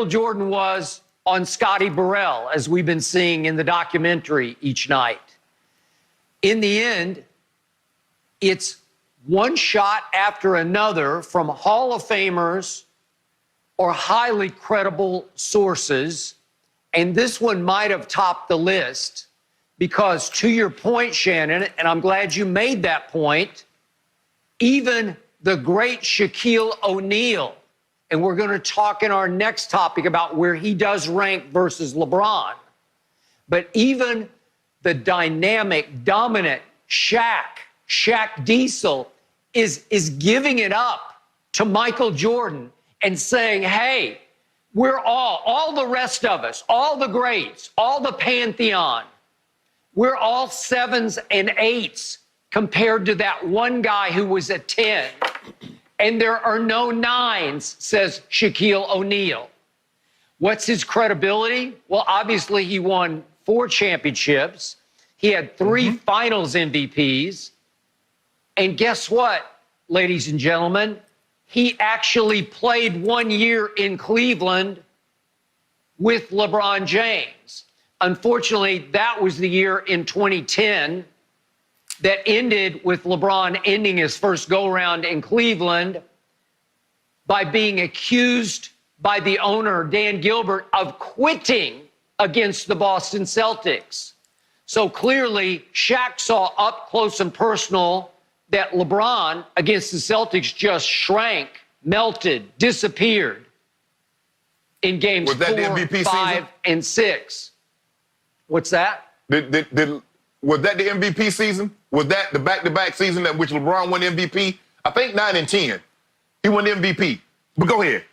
Jordan was on Scotty Burrell, as we've been seeing in the documentary each night. In the end, it's one shot after another from Hall of Famers or highly credible sources, and this one might have topped the list because, to your point, Shannon, and I'm glad you made that point, even the great Shaquille O'Neal, and we're going to talk in our next topic about where he does rank versus LeBron, but even the dynamic, dominant Shaq Diesel is giving it up to Michael Jordan and saying, hey, we're all the rest of us, all the greats, all the pantheon, we're all 7s and 8s compared to that one guy who was a 10. And there are no 9s, says Shaquille O'Neal. What's his credibility? Well, obviously he won 4 championships. He had 3 finals MVPs. And guess what, ladies and gentlemen? He actually played 1 year in Cleveland with LeBron James. Unfortunately, that was the year in 2010 that ended with LeBron ending his first go-around in Cleveland by being accused by the owner, Dan Gilbert, of quitting against the Boston Celtics. So clearly, Shaq saw up close and personal that LeBron against the Celtics just shrank, melted, disappeared in games 4, 5, and 6. What's that? Was that the MVP season? Was that the back-to-back season at which LeBron won MVP? I think 9 and 10. He won MVP. But go ahead.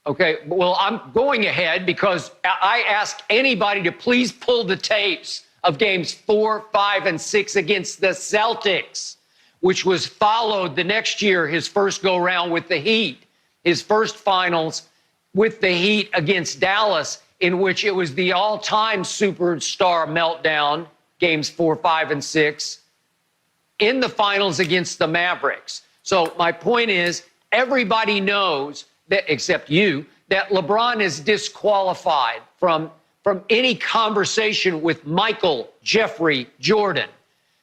Okay, well, I'm going ahead because I asked anybody to please pull the tapes of games 4, 5, and 6 against the Celtics, which was followed the next year, his first go-round with the Heat, his first finals with the Heat against Dallas, in which it was the all-time superstar meltdown, games 4, 5, and 6, in the finals against the Mavericks. So my point is, everybody knows that, except you, that LeBron is disqualified from any conversation with Michael Jeffrey Jordan.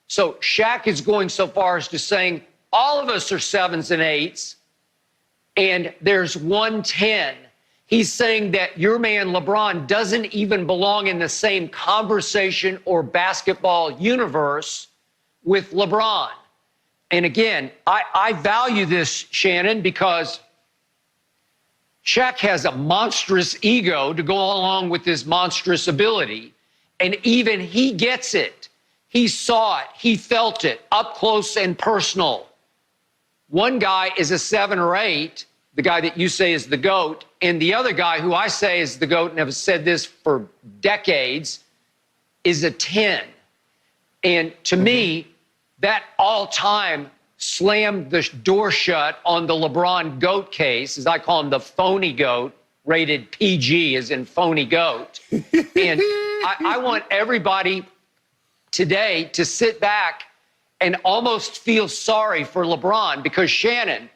So Shaq is going so far as to saying all of us are 7s and 8s, and there's 110. He's saying that your man LeBron doesn't even belong in the same conversation or basketball universe with LeBron. And again, I value this, Shannon, because Shaq has a monstrous ego to go along with his monstrous ability. And even he gets it. He saw it. He felt it up close and personal. One guy is a 7 or 8, the guy that you say is the GOAT, and the other guy who I say is the GOAT and have said this for decades is a 10. And to me, that all-time slammed the door shut on the LeBron GOAT case, as I call him, the phony GOAT, rated PG as in phony GOAT. And I want everybody today to sit back and almost feel sorry for LeBron because, Shannon,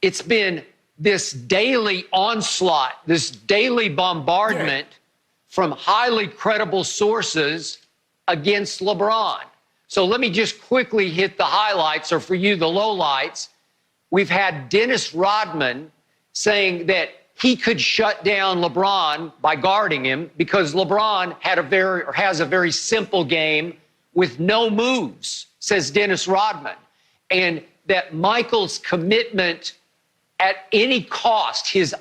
it's been this daily onslaught, this daily bombardment from highly credible sources against LeBron. So let me just quickly hit the highlights, or for you, the lowlights. We've had Dennis Rodman saying that he could shut down LeBron by guarding him because LeBron has a very simple game with no moves, says Dennis Rodman. And that Michael's commitment at any cost, his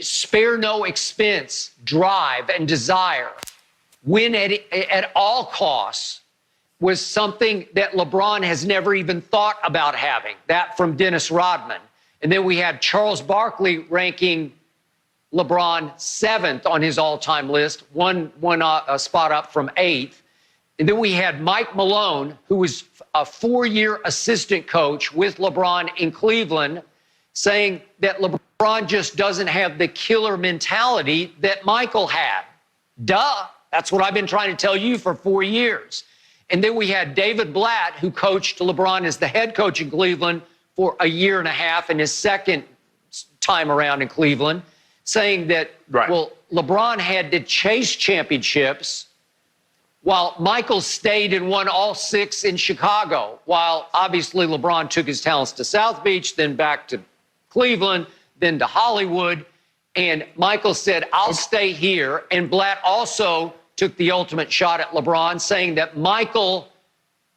spare no expense drive and desire, win at all costs, was something that LeBron has never even thought about having. That from Dennis Rodman. And then we had Charles Barkley ranking LeBron 7th on his all-time list, one spot up from 8th. And then we had Mike Malone, who was a 4-year assistant coach with LeBron in Cleveland, saying that LeBron just doesn't have the killer mentality that Michael had. Duh. That's what I've been trying to tell you for 4 years. And then we had David Blatt, who coached LeBron as the head coach in Cleveland for a year and a half in his second time around in Cleveland, saying that, Right. well, LeBron had to chase championships while Michael stayed and won all 6 in Chicago, while obviously LeBron took his talents to South Beach, then back to Cleveland, then to Hollywood. And Michael said, I'll stay here. And Blatt also took the ultimate shot at LeBron, saying that Michael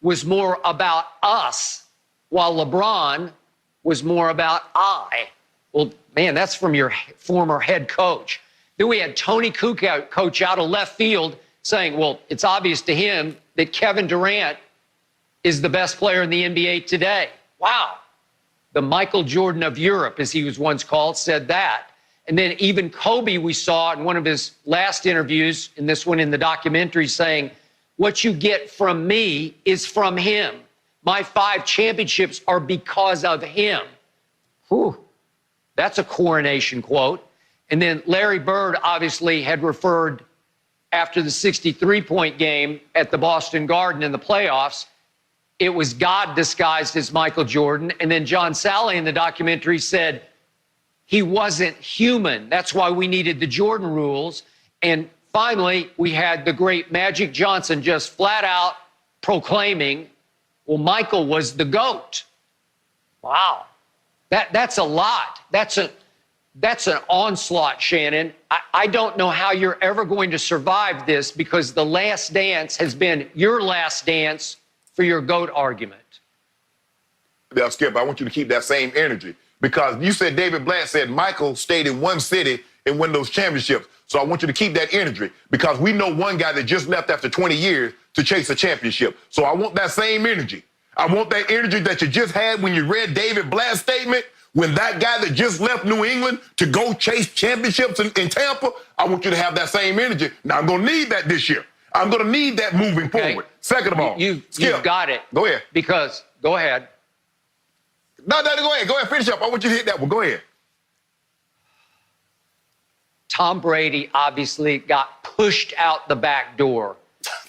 was more about us, while LeBron was more about I. Well, man, that's from your former head coach. Then we had Tony Kukoc out of left field saying, well, it's obvious to him that Kevin Durant is the best player in the NBA today. Wow. The Michael Jordan of Europe, as he was once called, said that. And then even Kobe, we saw in one of his last interviews, and this one in the documentary, saying, what you get from me is from him. My 5 championships are because of him. Whew. That's a coronation quote. And then Larry Bird obviously had referred after the 63-point game at the Boston Garden in the playoffs, it was God disguised as Michael Jordan. And then John Sally in the documentary said he wasn't human. That's why we needed the Jordan rules. And finally, we had the great Magic Johnson just flat out proclaiming, well, Michael was the GOAT. Wow. That's a lot. That's an onslaught, Shannon. I don't know how you're ever going to survive this, because the last dance has been your last dance for your GOAT argument. Now, Skip, I want you to keep that same energy, because you said David Blatt said Michael stayed in one city and won those championships. So I want you to keep that energy, because we know one guy that just left after 20 years to chase a championship. So I want that same energy. I want that energy that you just had when you read David Blatt's statement. When that guy that just left New England to go chase championships in Tampa, I want you to have that same energy. Now, I'm going to need that this year. I'm going to need that moving forward. Second of all, you've Skip, got it. Go ahead. Because, go ahead. No, go ahead. Go ahead, finish up. I want you to hit that one. Go ahead. Tom Brady obviously got pushed out the back door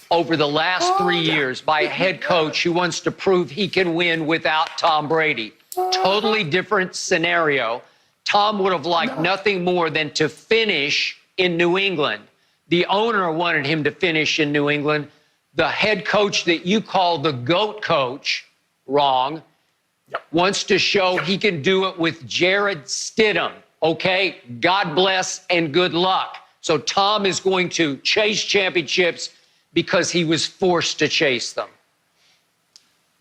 over the last 3 years by a head coach who wants to prove he can win without Tom Brady. Totally different scenario. Tom would have liked nothing more than to finish in New England. The owner wanted him to finish in New England. The head coach that you call the GOAT coach, wrong, wants to show he can do it with Jared Stidham. Okay, God bless and good luck. So Tom is going to chase championships because he was forced to chase them.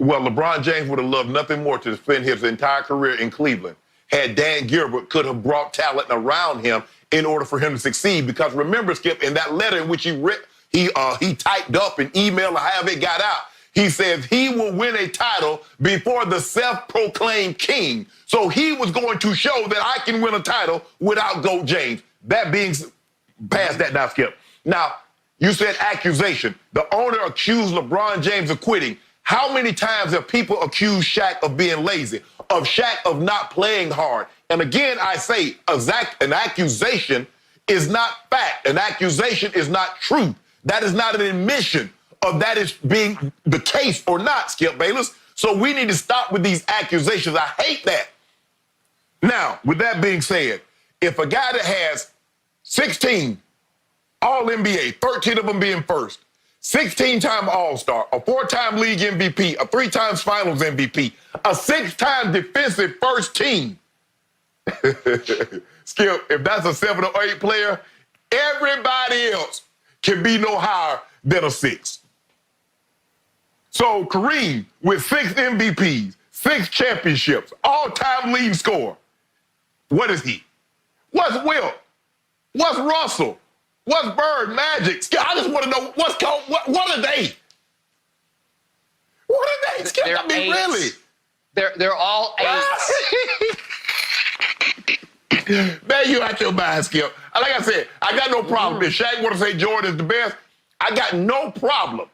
Well, LeBron James would have loved nothing more to spend his entire career in Cleveland had Dan Gilbert could have brought talent around him in order for him to succeed. Because remember, Skip, in that letter in which he typed up an email or however it got out, he says he will win a title before the self-proclaimed king. So he was going to show that I can win a title without GOAT James. That being past that now, Skip. Now, you said accusation. The owner accused LeBron James of quitting. How many times have people accused Shaq of being lazy, of Shaq of not playing hard? And again, I say an accusation is not fact. An accusation is not truth. That is not an admission of that is being the case or not, Skip Bayless. So we need to stop with these accusations. I hate that. Now, with that being said, if a guy that has 16 All-NBA, 13 of them being first, 16-time All-Star, a 4-time league MVP, a 3-time finals MVP, a 6-time defensive first team. Skip, if that's a 7 or 8 player, everybody else can be no higher than a 6. So Kareem with 6 MVPs, 6 championships, all-time leading scorer. What is he? What's Wilt? What's Russell? What's Bird, Magic? I just want to know what are they? What are they? Skip, I mean, really? They're all 8s. Man, you out your mind, Skip. Like I said, I got no problem. If Shaq want to say Jordan is the best, I got no problem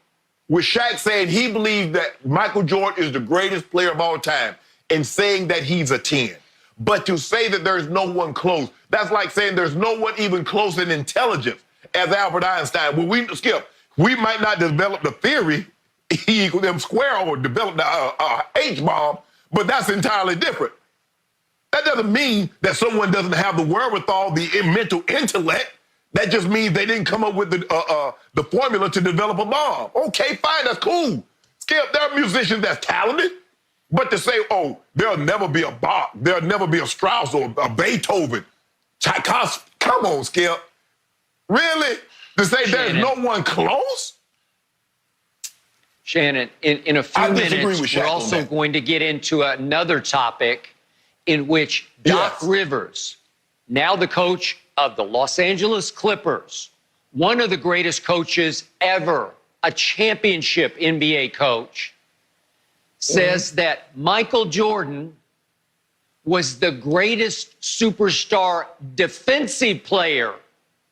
with Shaq saying he believes that Michael Jordan is the greatest player of all time and saying that he's a 10. But to say that there's no one close, that's like saying there's no one even close in intelligence as Albert Einstein. Well, Skip, we might not develop the theory E equals M squared or develop the H-bomb, but that's entirely different. That doesn't mean that someone doesn't have the wherewithal, the mental intellect. That just means they didn't come up with the formula to develop a bomb. Okay, fine, that's cool. Skip, there are musicians that's talented, but to say, oh, there'll never be a Bach, there'll never be a Strauss or a Beethoven, Tchaikovsky, come on, Skip. Really? To say Shannon, there's no one close? Shannon, in a few minutes, we're also that. going to get into another topic in which Doc Yes. Rivers, now the coach of the Los Angeles Clippers, one of the greatest coaches ever, a championship NBA coach, says that Michael Jordan was the greatest superstar defensive player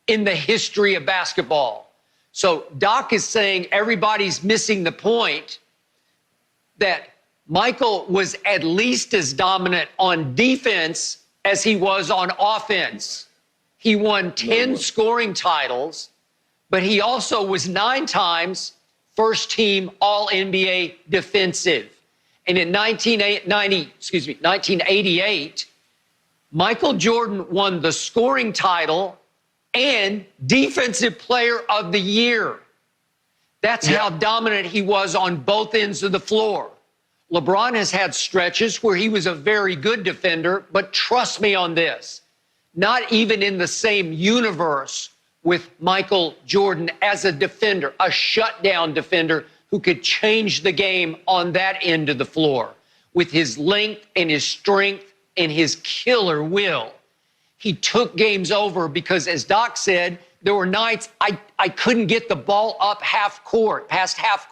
in the history of basketball. So Doc is saying everybody's missing the point that Michael was at least as dominant on defense as he was on offense. He won 10 scoring titles, but he also was 9 times first team All-NBA defensive. And in 1988, Michael Jordan won the scoring title and Defensive Player of the Year. That's how dominant he was on both ends of the floor. LeBron has had stretches where he was a very good defender, but trust me on this, not even in the same universe with Michael Jordan as a defender, a shutdown defender who could change the game on that end of the floor with his length and his strength and his killer will. He took games over because, as Doc said, there were nights I couldn't get the ball up half court, past half